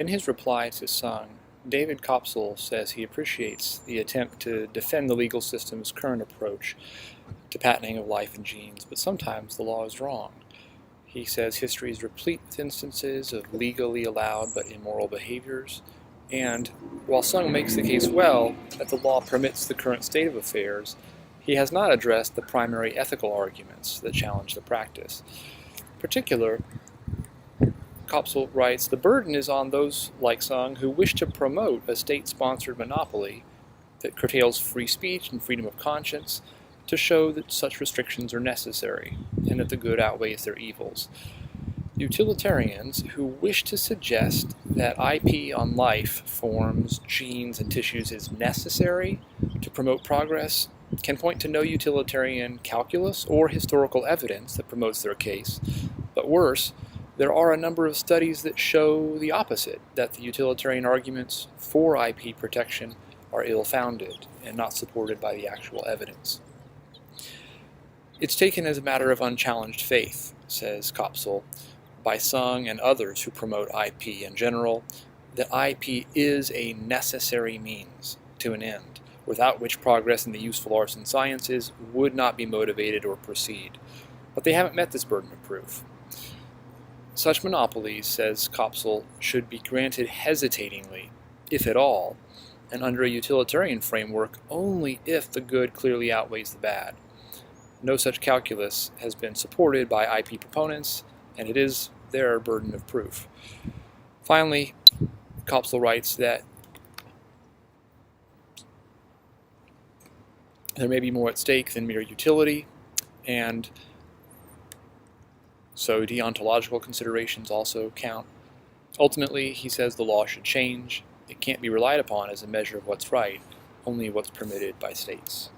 In his reply to Sung, David Koepsell says he appreciates the attempt to defend the legal system's current approach to patenting of life and genes, but sometimes the law is wrong. He says history is replete with instances of legally allowed but immoral behaviors, and while Sung makes the case well that the law permits the current state of affairs, he has not addressed the primary ethical arguments that challenge the practice. In particular, Koepsell writes, the burden is on those like Sung who wish to promote a state-sponsored monopoly that curtails free speech and freedom of conscience to show that such restrictions are necessary and that the good outweighs their evils. Utilitarians who wish to suggest that IP on life, forms, genes, and tissues is necessary to promote progress can point to no utilitarian calculus or historical evidence that promotes their case, but worse, there are a number of studies that show the opposite, that the utilitarian arguments for IP protection are ill-founded and not supported by the actual evidence. It's taken as a matter of unchallenged faith, says Koepsell, by Sung and others who promote IP in general, that IP is a necessary means to an end, without which progress in the useful arts and sciences would not be motivated or proceed. But they haven't met this burden of proof. Such monopolies, says Koepsell, should be granted hesitatingly, if at all, and under a utilitarian framework only if the good clearly outweighs the bad. No such calculus has been supported by IP proponents, and it is their burden of proof. Finally, Koepsell writes that there may be more at stake than mere utility, and so deontological considerations also count. Ultimately, he says the law should change. It can't be relied upon as a measure of what's right, only what's permitted by states.